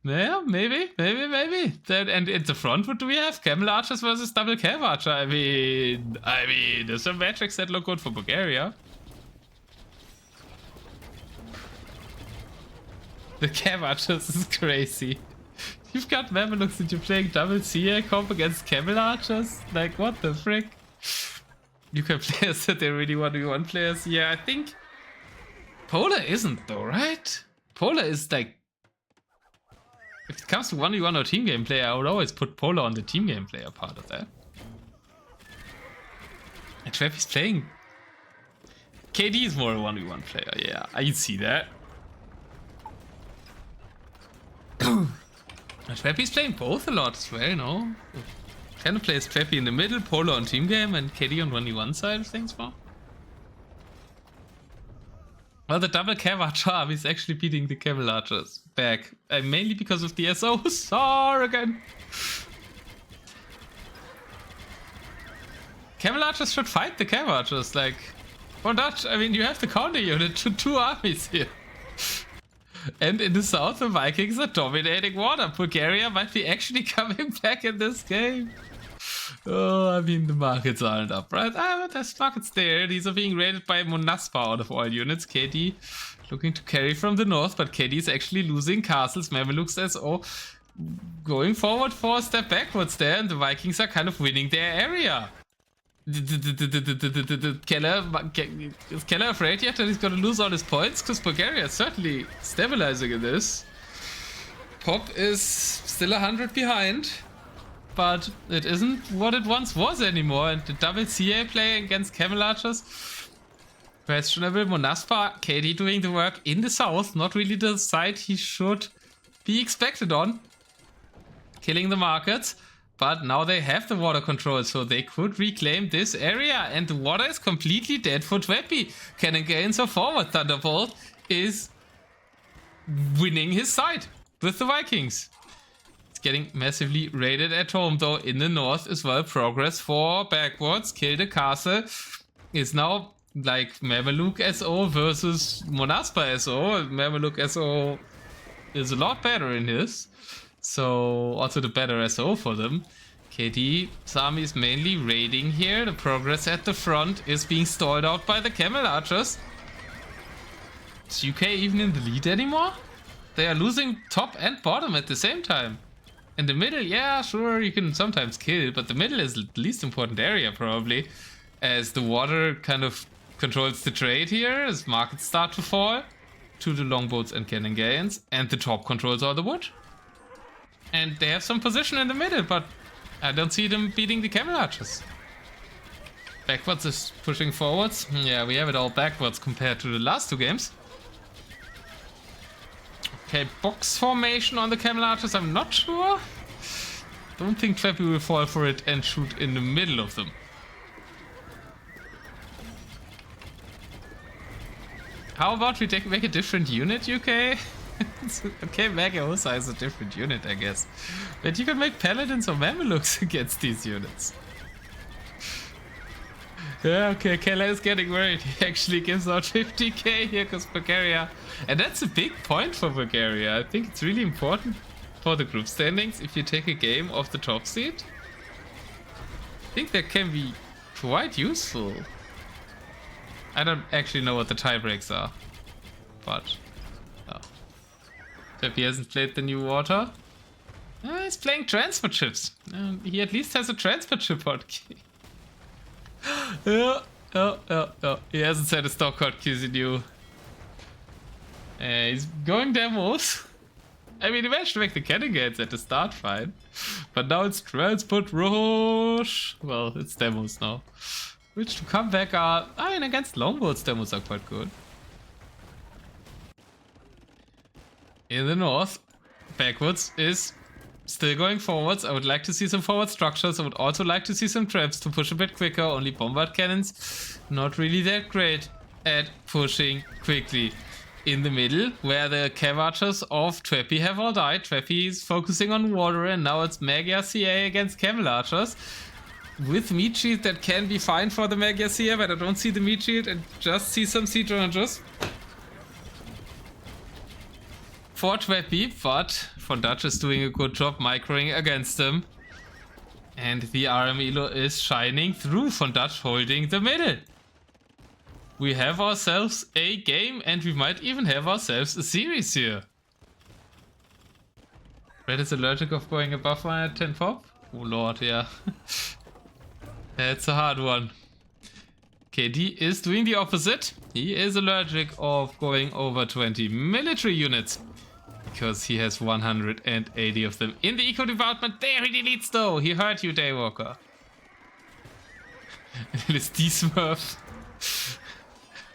Yeah, maybe. Then, and in the front, what do we have? Camel archers versus double cav archer. I mean, there's some metrics that look good for Bulgaria. The cav archers is crazy. You've got Mamelukes and you're playing double CA comp against camel archers? Like, what the frick? You can players that they really want to be 1 players. Yeah, I think Polar isn't though, right? Polar is like, if it comes to 1v1 or team game player, I would always put Polar on the team game player part of that. And Twepy's playing. KD is more a 1v1 player, yeah, I see that. Twepy's playing both a lot as well, no? Kind of plays Twepy in the middle, Polar on team game, and KD on 1v1 side of things more. Well, the double cav archer army is actually beating the camel archers back. Mainly because of the SO. Sorry again. Camel archers should fight the cav archers. Like, VoNDutcH, I mean, you have the counter unit to 2 armies here. And in the south, the Vikings are dominating water. Bulgaria might be actually coming back in this game. Oh, I mean, the markets aren't up, right? But there's markets there. These are being raided by Monaspa out of all units. KD looking to carry from the north, but KD is actually losing castles. Mamelukes SO going forward for a step backwards there, and the Vikings are kind of winning their area. Is Keller afraid yet that he's gonna lose all his points? Because Bulgaria is certainly stabilizing in this. Pop is still 100 behind, but it isn't what it once was anymore. And the double CA play against camel archers, questionable. Monaspa, KD doing the work in the south, not really the side he should be expected on. Killing the markets. But now they have the water control, so they could reclaim this area. And the water is completely dead for Twepy. Cannon gains are forward. Thunderbolt is winning his side with the Vikings. It's getting massively raided at home, though, in the north as well. Progress for backwards. Kill the castle is now like Mameluke SO versus Monaspa SO. Mameluke SO is a lot better in this. So, also the better SO for them. KD's army is mainly raiding here. The progress at the front is being stalled out by the camel archers. Is UK even in the lead anymore? They are losing top and bottom at the same time. In the middle, yeah, sure, you can sometimes kill, but the middle is the least important area probably, as the water kind of controls the trade here, as markets start to fall to the longboats and cannon gains, and the top controls all the wood. And they have some position in the middle, but I don't see them beating the camel archers. Backwards is pushing forwards. Yeah, we have it all backwards compared to the last 2 games. Okay, box formation on the camel archers, I'm not sure. Don't think Twepy will fall for it and shoot in the middle of them. How about we make a different unit, UK? Okay, Mega Osa is a different unit, I guess. But you can make Paladins or Mamelukes against these units. Yeah, okay, Keller is getting worried. He actually gives out 50k here because Bulgaria. And that's a big point for Bulgaria. I think it's really important for the group standings if you take a game off the top seed. I think that can be quite useful. I don't actually know what the tiebreaks are, but oh. Twepy hasn't played the new water. He's playing transport ships. He at least has a transport ship hotkey. Oh. He hasn't set a stock hotkeys in you. He's going demos. I mean, he managed to make the cannon gates at the start fine. But now it's transport rush. Well, it's demos now. Which to come back are... I mean, against longboats, demos are quite good. In the north, backwards is Still going forwards. I would like to see some forward structures. I would also like to see some traps to push a bit quicker. Only bombard cannons, not really that great at pushing quickly. In the middle, where the cav archers of Twepy have all died. Twepy is focusing on water, and now it's Magia CA against camel archers. With meat shield, that can be fine for the Magia CA, but I don't see the meat shield and just see some siege rangers for Twepy, but VoNDutcH is doing a good job microing against them. And the RM Elo is shining through, VoNDutcH holding the middle. We have ourselves a game, and we might even have ourselves a series here. Red is allergic of going above 110 pop? Oh lord, yeah. That's a hard one. KD is doing the opposite. He is allergic of going over 20 military units, because he has 180 of them in the eco department. There he deletes though. He hurt you, Daywalker. LSD Smurf.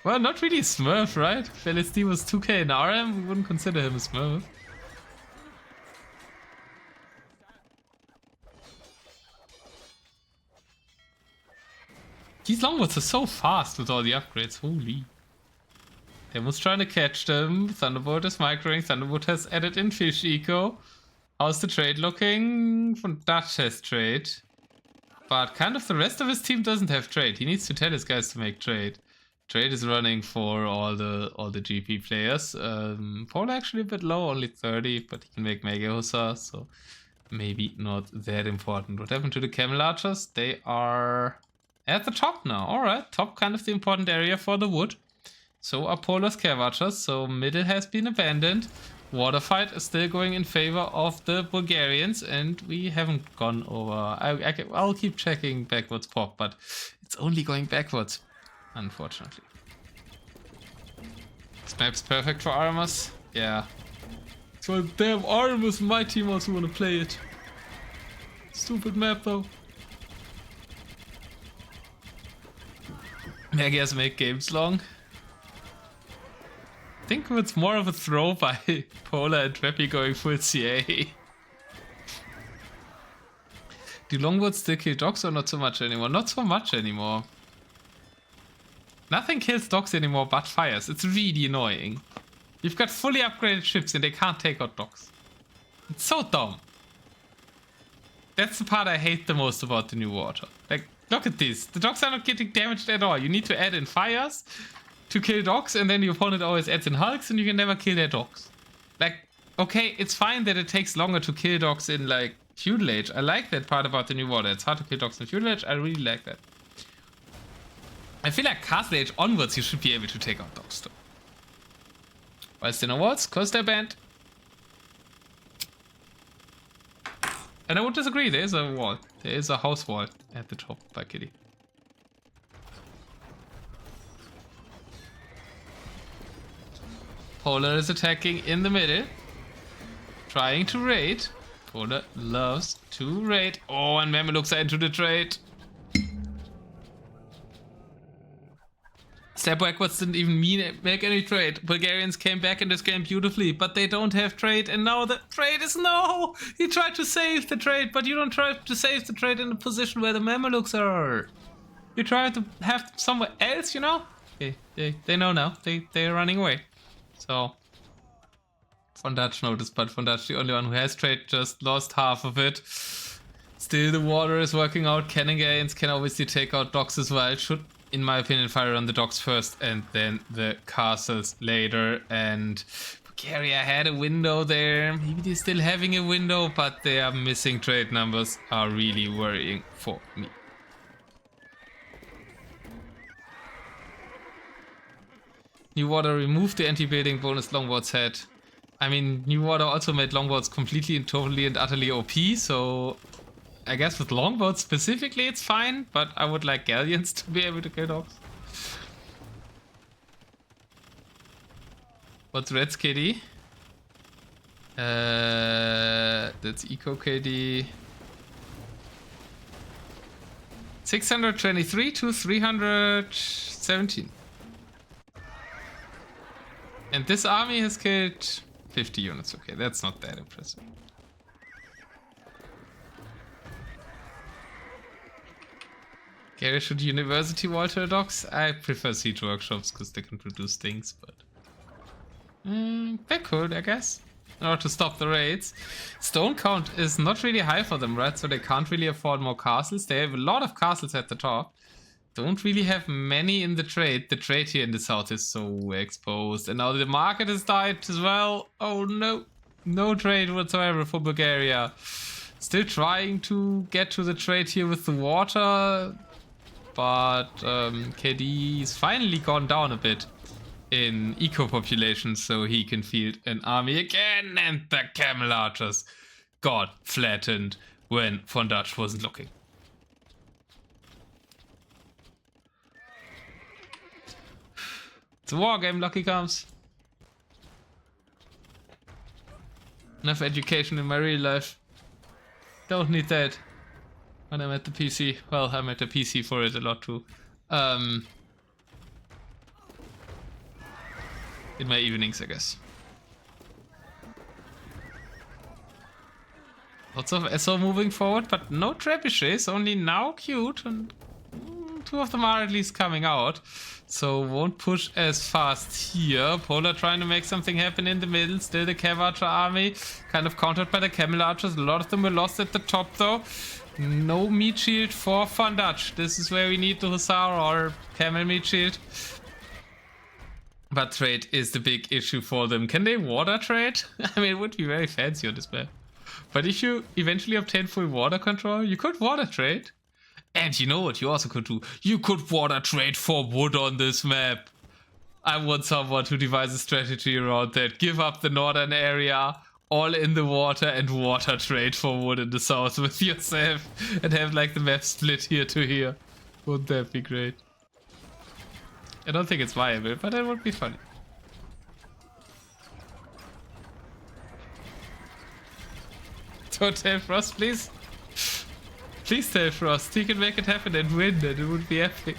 Well, not really Smurf, right? If LSD was 2k in RM, we wouldn't consider him a Smurf. These longboats are so fast with all the upgrades, holy. Demo's trying to catch them. Thunderbolt is microing. Thunderbolt has added in fish eco. How's the trade looking? VoNDutcH has trade. But kind of the rest of his team doesn't have trade. He needs to tell his guys to make trade. Trade is running for all the GP players. Paul actually a bit low, only 30, but he can make Mega Hussar, so maybe not that important. What happened to the Camel Archers? They are at the top now. Alright, top kind of the important area for the wood. So are Polar's Cav Archers, so middle has been abandoned. Water fight is still going in favor of the Bulgarians, and we haven't gone over. I'll keep checking backwards pop, but it's only going backwards, unfortunately. This map's perfect for armors. Yeah. So damn armors, my team also want to play it. Stupid map though. Magias make games long. I think it's more of a throw by Polar and Twepy going full CA. Do longboards still kill dogs or not so much anymore? Not so much anymore. Nothing kills dogs anymore but fires. It's really annoying. You've got fully upgraded ships and they can't take out dogs. It's so dumb. That's the part I hate the most about the new water. Like, look at this. The dogs are not getting damaged at all. You need to add in fires to kill dogs, and then the opponent always adds in hulks and you can never kill their dogs. Like, okay, it's fine that it takes longer to kill dogs in, like, Feudal Age. I like that part about the new water. It's hard to kill dogs in Feudal Age. I really like that. I feel like Castle Age onwards you should be able to take out dogs too. Whilst in awards, cause they're banned. And I would disagree, there is a wall. There is a house wall at the top by Kitty. Polar is attacking in the middle. Trying to raid. Polar loves to raid. Oh, and Mamelukes are into the trade. TepBackWards didn't even make any trade. Bulgarians came back in this game beautifully, but they don't have trade, and now the trade is no! He tried to save the trade, but you don't try to save the trade in the position where the Mamelukes are. You try to have them somewhere else, you know? Okay, they know now. They're running away. So, VoNDutcH noticed, but VoNDutcH, the only one who has trade, just lost half of it. Still, the water is working out. Cannon gains can obviously take out docks as well. Should, in my opinion, fire on the docks first and then the castles later. And Bulgaria had a window there. Maybe they're still having a window, but their missing trade numbers are really worrying for me. New Water removed the anti-building bonus longboards had. I mean, New Water also made longboards completely and totally and utterly OP, so I guess with longboards specifically it's fine, but I would like galleons to be able to kill dogs. What's Red's KD? That's Eco KD. 623 to 317. And this army has killed 50 units. Okay, that's not that impressive. Gary, should University Walter dogs? I prefer siege workshops because they can produce things, but they could, I guess, in order to stop the raids. Stone count is not really high for them, right? So they can't really afford more castles. They have a lot of castles at the top. Don't really have many in the trade. The trade here in the south is so exposed. And now the market has died as well. Oh no. No trade whatsoever for Bulgaria. Still trying to get to the trade here with the water. But KD's finally gone down a bit in eco population, so he can field an army again. And the camel archers got flattened when VoNDutcH wasn't looking. It's a war game, Lucky comes. Enough education in my real life. Don't need that when I'm at the PC. Well, I'm at the PC for it a lot too. In my evenings, I guess. Lots of SO moving forward, but no trebuchets, only now cute, and two of them are at least coming out. So won't push as fast here. Polar trying to make something happen in the middle. Still the Cav Archer army kind of countered by the Camel Archers. A lot of them were lost at the top though. No meat shield for VoNDutcH. This is where we need the Hussar or Camel meat shield. But trade is the big issue for them. Can they water trade? I mean, it would be very fancy on this map. But if you eventually obtain full water control, you could water trade. And you know what you also could do? You could water trade for wood on this map. I want someone to devise a strategy around that. Give up the northern area, all in the water, and water trade for wood in the south with yourself. And have like the map split here to here. Wouldn't that be great? I don't think it's viable, but that would be funny. Don't tell Frost, please. Please tell Frost, he can make it happen and win, and it would be epic.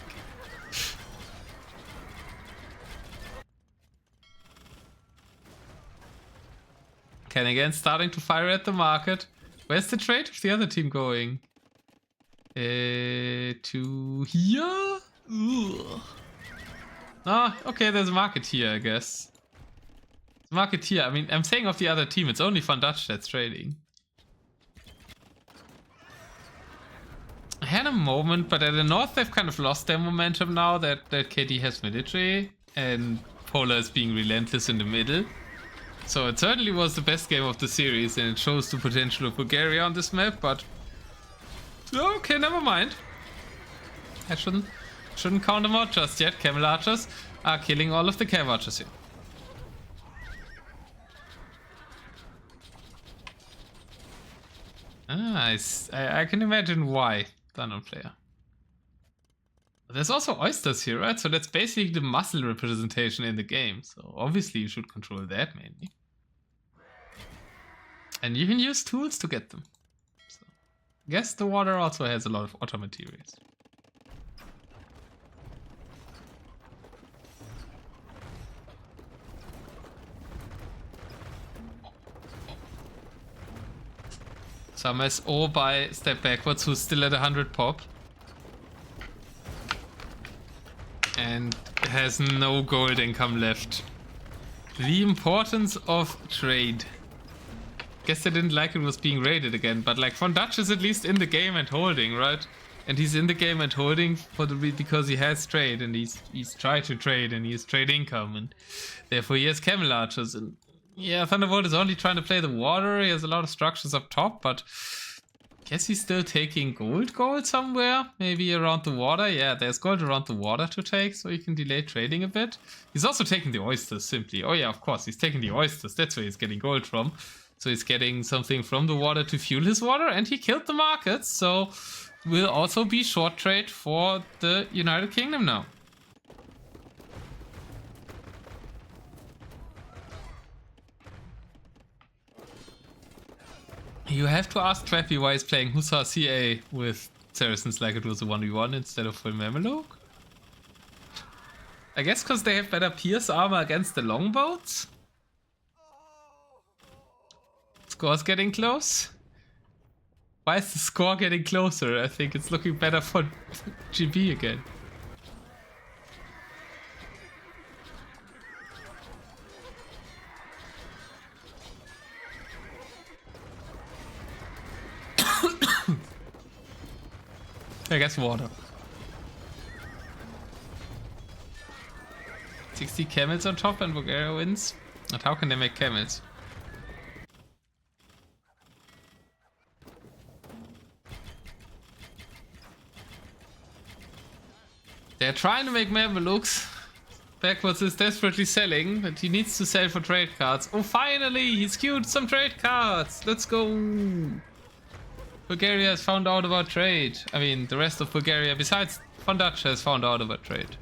Ken again starting to fire at the market. Where's the trade of the other team going? To here? Ugh. Ah, okay, there's a market here, I guess. Market here, I mean, I'm saying of the other team, it's only VoNDutcH that's trading. I had a moment, but at the north they've kind of lost their momentum now that KD has military and Polar is being relentless in the middle. So it certainly was the best game of the series and it shows the potential of Bulgaria on this map, but okay, never mind. I shouldn't count them out just yet. Camel Archers are killing all of the Cav Archers here. Ah, I can imagine why. Thunder player. There's also oysters here, right? So that's basically the muscle representation in the game. So obviously you should control that mainly. And you can use tools to get them. So I guess the water also has a lot of Otter materials. Some SO by TepBackWards, who's still at 100 pop. And has no gold income left. The importance of trade. Guess they didn't like it was being raided again, but like VoNDutcH is at least in the game and holding, right? And he's in the game and holding for because he has trade and he's tried to trade and he has trade income and therefore he has Camel Archers and yeah, Thunderbolt is only trying to play the water. He has a lot of structures up top, but I guess he's still taking gold somewhere. Maybe around the water. Yeah, there's gold around the water to take, so he can delay trading a bit. He's also taking the oysters, simply. Oh yeah, of course, he's taking the oysters. That's where he's getting gold from. So he's getting something from the water to fuel his water, and he killed the markets. So will also be short trade for the United Kingdom now. You have to ask Twepy why he's playing Hussar CA with Saracens like it was a 1v1 instead of full Mameluke. I guess because they have better pierce armor against the longboats. Score's getting close. Why is the score getting closer? I think it's looking better for GB again. I guess water. 60 camels on top and Bulgaria wins. But how can they make camels? They're trying to make Mamelukes. TepBackWards is desperately selling, but he needs to sell for trade cards. Oh, finally! He's queued some trade cards! Let's go! Bulgaria has found out about trade. I mean, the rest of Bulgaria, besides VoNDutcH, has found out about trade.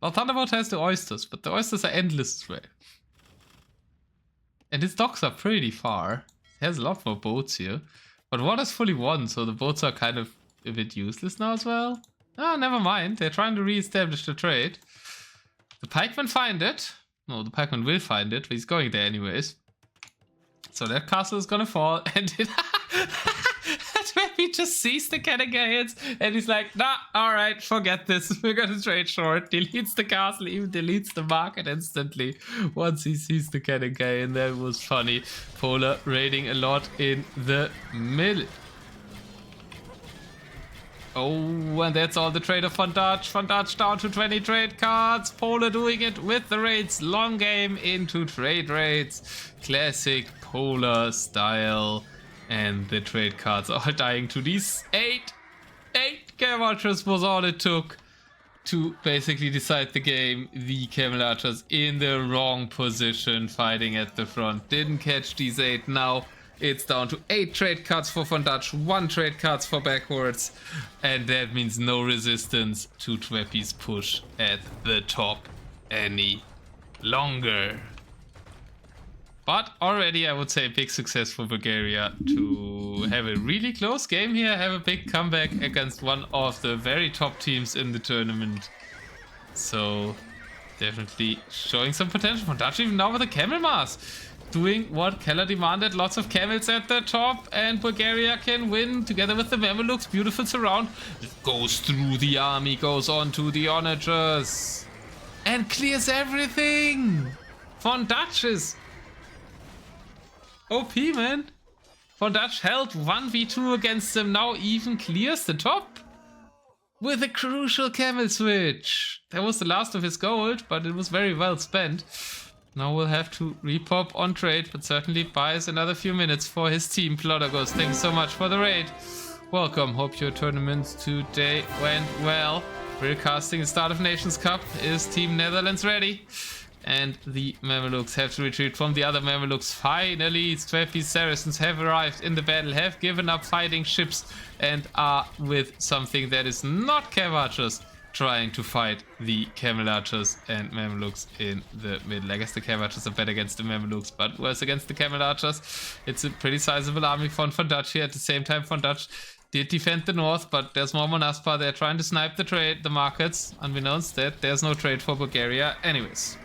Well, Thunderbolt has the oysters, but the oysters are endless as well. And his docks are pretty far. He has a lot more boats here. But water's fully won, so the boats are kind of a bit useless now as well. Oh, never mind. They're trying to re-establish the trade. The pikemen find it. No, the pikemen will find it, but he's going there anyways. So that castle is gonna fall, and Twepy just sees the cannons, and he's like, nah, alright, forget this. We're gonna trade short. Deletes the castle, even deletes the market instantly once he sees the cannon, and that was funny. Polar raiding a lot in the middle. Oh, and that's all the trade of VoNDutcH. VoNDutcH down to 20 trade cards. Polar doing it with the raids. Long game into trade raids. Classic Polar style. And the trade cards are dying to these 8 camel archers was all it took to basically decide the game. The camel archers in the wrong position fighting at the front. Didn't catch these 8 now. It's down to 8 trade cards for VoNDutcH, 1 trade cards for TepBackWards, and that means no resistance to Twepy's push at the top any longer. But already I would say a big success for Bulgaria to have a really close game here, have a big comeback against one of the very top teams in the tournament. So definitely showing some potential. VoNDutcH even now with a camel mass. Doing what Keller demanded, lots of camels at the top, and Bulgaria can win together with the Mamelukes. Beautiful surround. Goes through the army, goes on to the onagers, and clears everything. VoNDutcH is OP, man. VoNDutcH held 1v2 against them, now even clears the top with a crucial camel switch. That was the last of his gold, but it was very well spent. Now we'll have to repop on trade, but certainly buys another few minutes for his team. Plodagos, thanks so much for the raid. Welcome, hope your tournaments today went well. We're casting the start of Nations Cup. Is Team Netherlands ready? And the Mamelukes have to retreat from the other Mamelukes. Finally, Twepy's Saracens have arrived in the battle, have given up fighting ships, and are with something that is not camel archers, trying to fight the camel archers and Mamelukes in the middle. I guess the camel archers are better against the Mamelukes, but worse against the camel archers. It's a pretty sizable army for VoNDutcH here. At the same time, VoNDutcH did defend the north, but there's more Monaspa. They're trying to snipe the markets, unbeknownst that there's no trade for Bulgaria anyways.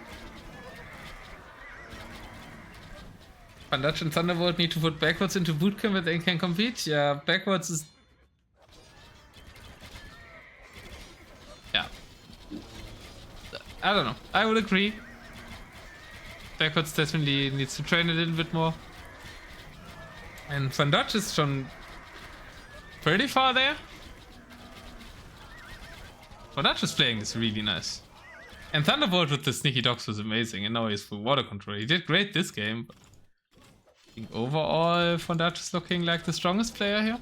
VoNDutcH and Thunderbolt need to put TepBackWards into bootcamp and they can compete. Yeah, TepBackWards is... yeah. I don't know. I would agree. TepBackWards definitely needs to train a little bit more. And VoNDutcH is schon pretty far there. VoNDutcH is playing this really nice. And Thunderbolt with the sneaky docks was amazing, and now he's full water control. He did great this game. But I think overall, VoNDutcH is looking like the strongest player here.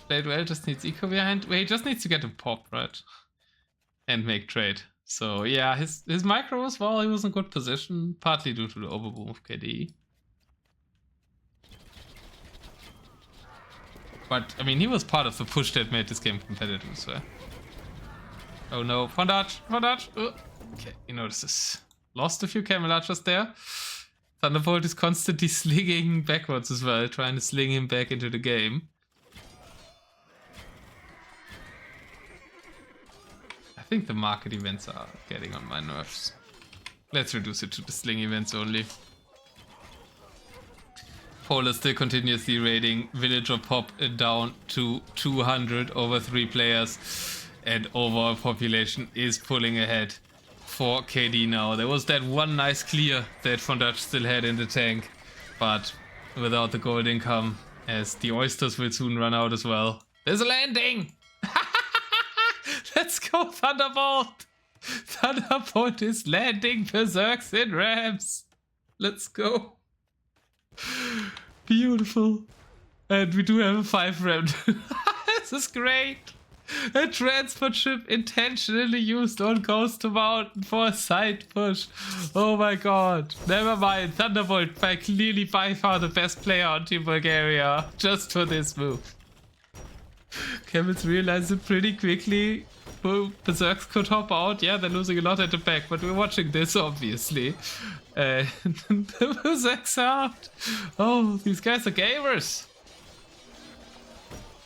Played well, just needs eco behind. Well, he just needs to get a pop, right? And make trade. So yeah, his micro as well, he was in good position, partly due to the overboom of KDE. But I mean, he was part of the push that made this game competitive as well. Oh no, VoNDutcH. Okay, you notice. Lost a few camel archers there. Thunderbolt is constantly slinging backwards as well, trying to sling him back into the game. I think the market events are getting on my nerves. Let's reduce it to the sling events only. Polar still continuously raiding. Villager pop down to 200 over 3 players. And overall population is pulling ahead for KD now. There was that one nice clear that VoNDutcH still had in the tank. But without the gold income, as the oysters will soon run out as well. There's a landing! Let's go, Thunderbolt! Thunderbolt is landing berserks in ramps. Let's go. Beautiful. And we do have a 5 ramp. This is great. A transport ship intentionally used on Coast to Mountain for a side push. Oh my god. Never mind. Thunderbolt clearly by far the best player on Team Bulgaria. Just for this move. Camels realized it pretty quickly. Berserks could hop out. Yeah, they're losing a lot at the back, but we're watching this obviously. And the Berserks are out. Oh, these guys are gamers.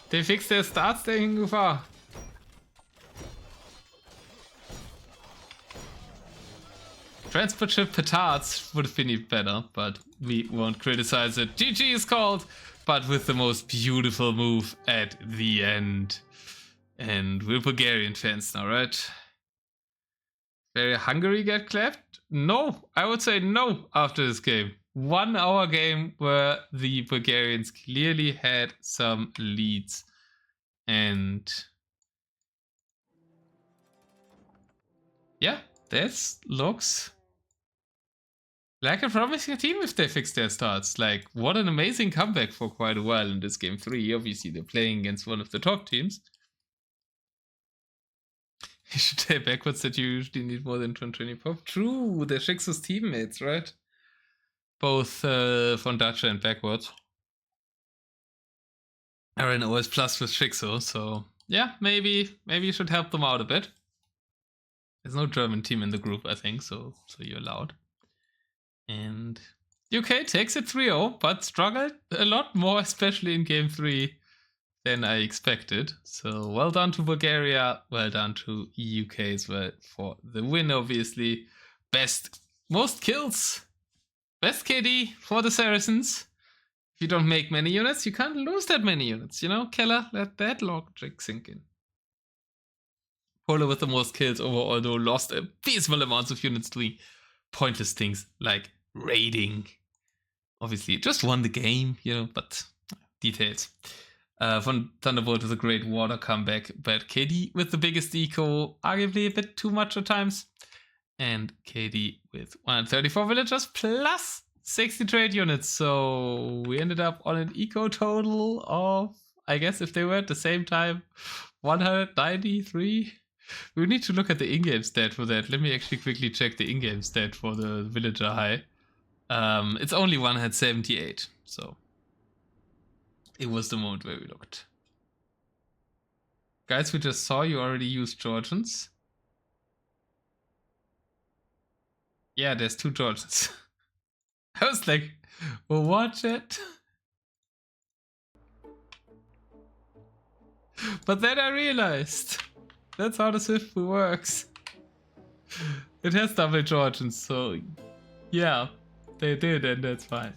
They fixed their starts, they're in Gefahr. Transport ship petards would have been even better, but we won't criticize it. GG is called, but with the most beautiful move at the end. And we're Bulgarian fans now, right? Very Hungary get clapped? No, I would say no after this game. 1 hour game where the Bulgarians clearly had some leads. And yeah, this looks like a promising team if they fix their starts. Like, what an amazing comeback for quite a while in this game 3. Obviously, they're playing against one of the top teams. You should say backwards that you usually need more than 220 pop. True, they're Shixo's teammates, right? Both VoNDutcH and backwards are in OS Plus with Shixo, so yeah, maybe you should help them out a bit. There's no German team in the group, I think, so you're allowed. And UK takes it 3-0, but struggled a lot more, especially in game 3, than I expected. So well done to Bulgaria, well done to UK as well for the win, obviously. Most kills, best KD for the Saracens. If you don't make many units, you can't lose that many units, you know? Keller, let that logic sink in. Polar with the most kills overall, though, lost a peaceful amounts of units doing pointless things like raiding. Obviously, just won the game, you know, but details. Von Thunderbolt with a great water comeback, but KD with the biggest eco, arguably a bit too much at times. And KD with 134 villagers plus 60 trade units. So we ended up on an eco total of, I guess if they were at the same time, 193. We need to look at the in-game stat for that. Let me actually quickly check the in-game stat for the villager high. It's only 178, so it was the moment where we looked. Guys, we just saw you already used Georgians. Yeah, there's 2 Georgians. I was like, well, watch it. But then I realized that's how the Swift works. It has double Georgians, so yeah, they did, and that's fine.